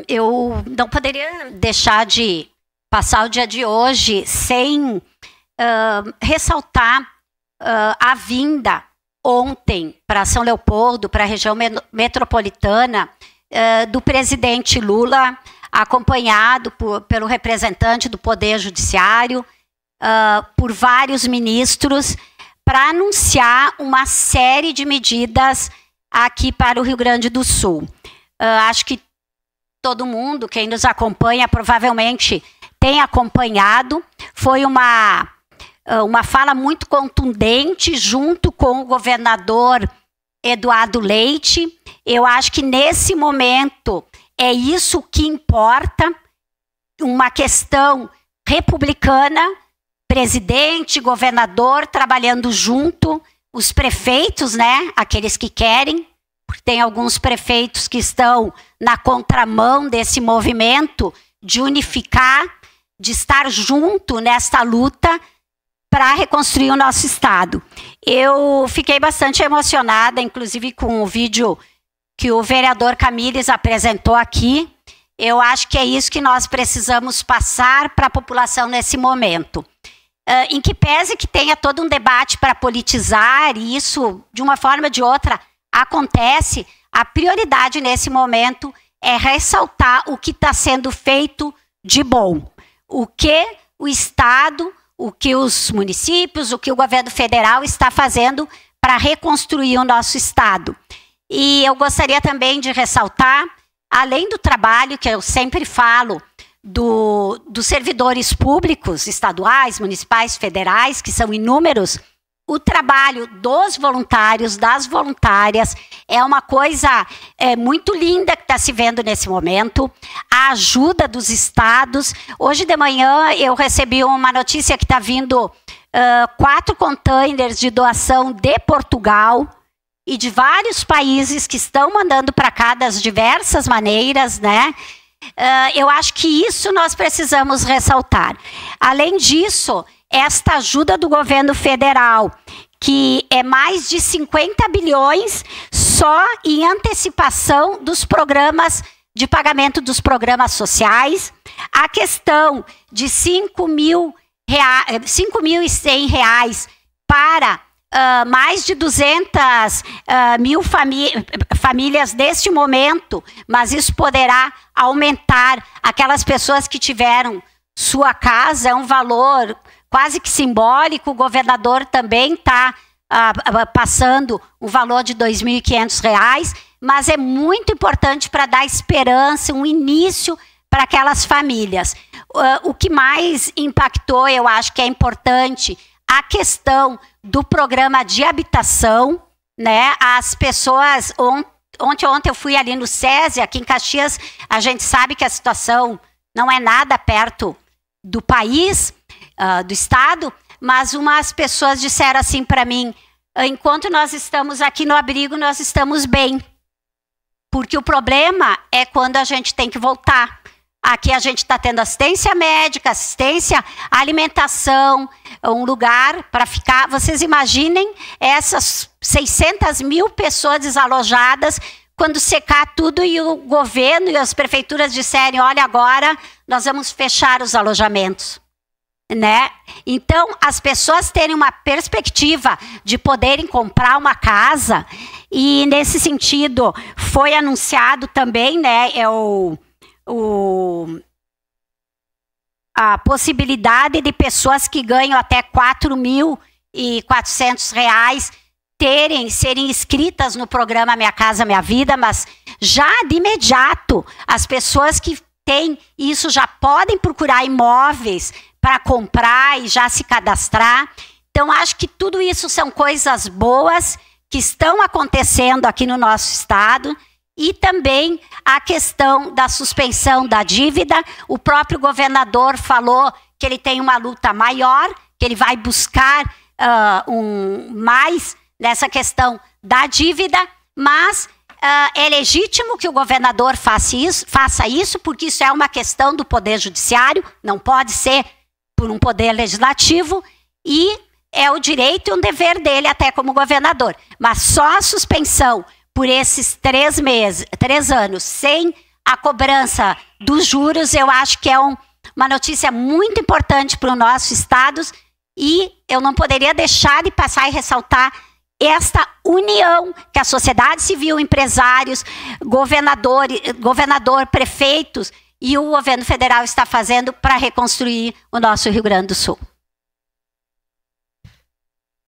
Eu não poderia deixar de passar o dia de hoje sem ressaltar a vinda ontem para São Leopoldo, para a região metropolitana, do presidente Lula, acompanhado pelo representante do Poder Judiciário, por vários ministros, para anunciar uma série de medidas aqui para o Rio Grande do Sul. Acho que todo mundo, quem nos acompanha, provavelmente tem acompanhado. Foi uma fala muito contundente junto com o governador Eduardo Leite. Eu acho que nesse momento é isso que importa, uma questão republicana, presidente, governador trabalhando junto, os prefeitos, né, aqueles que querem, porque tem alguns prefeitos que estão na contramão desse movimento de unificar, de estar junto nesta luta para reconstruir o nosso estado. Eu fiquei bastante emocionada, inclusive com o vídeo que o vereador Camires apresentou aqui. Eu acho que é isso que nós precisamos passar para a população nesse momento. Em que pese que tenha todo um debate para politizar, e isso, de uma forma ou de outra, acontece, a prioridade nesse momento é ressaltar o que está sendo feito de bom. O que o Estado, o que os municípios, o que o governo federal está fazendo para reconstruir o nosso Estado. E eu gostaria também de ressaltar, além do trabalho que eu sempre falo, dos servidores públicos, estaduais, municipais, federais, que são inúmeros, o trabalho dos voluntários, das voluntárias, é uma coisa muito linda que está se vendo nesse momento. A ajuda dos estados. Hoje de manhã eu recebi uma notícia que está vindo 4 containers de doação de Portugal e de vários países que estão mandando para cá das diversas maneiras, né? Eu acho que isso nós precisamos ressaltar. Além disso, esta ajuda do governo federal, que é mais de 50 bilhões só em antecipação dos programas de pagamento dos programas sociais, a questão de R$5.100 para mais de 200 mil famílias neste momento, mas isso poderá aumentar aquelas pessoas que tiveram sua casa, é um valor quase que simbólico. O governador também está passando o valor de R$2.500, mas é muito importante para dar esperança, um início para aquelas famílias. O que mais impactou, eu acho que é importante, a questão do programa de habitação, né? As pessoas, ontem eu fui ali no SESI, aqui em Caxias, a gente sabe que a situação não é nada perto do país, do estado, mas umas pessoas disseram assim para mim: enquanto nós estamos aqui no abrigo, nós estamos bem, porque o problema é quando a gente tem que voltar. Aqui a gente está tendo assistência médica, assistência, alimentação, um lugar para ficar. Vocês imaginem essas 600 mil pessoas desalojadas quando secar tudo e o governo e as prefeituras disserem: olha, agora nós vamos fechar os alojamentos, né? Então, as pessoas terem uma perspectiva de poderem comprar uma casa, e nesse sentido foi anunciado também, né, a possibilidade de pessoas que ganham até R$4.400 serem inscritas no programa Minha Casa Minha Vida, mas já de imediato as pessoas que têm isso já podem procurar imóveis para comprar e já se cadastrar. Então, acho que tudo isso são coisas boas que estão acontecendo aqui no nosso estado. E também a questão da suspensão da dívida. O próprio governador falou que ele tem uma luta maior, que ele vai buscar mais nessa questão da dívida, mas é legítimo que o governador faça isso, porque isso é uma questão do Poder Judiciário, não pode ser por um Poder Legislativo, e é o direito e um dever dele até como governador. Mas só a suspensão por esses 3 anos, sem a cobrança dos juros, eu acho que é uma notícia muito importante para o nosso estado e eu não poderia deixar de passar e ressaltar esta união que a sociedade civil, empresários, governador, prefeitos e o governo federal está fazendo para reconstruir o nosso Rio Grande do Sul.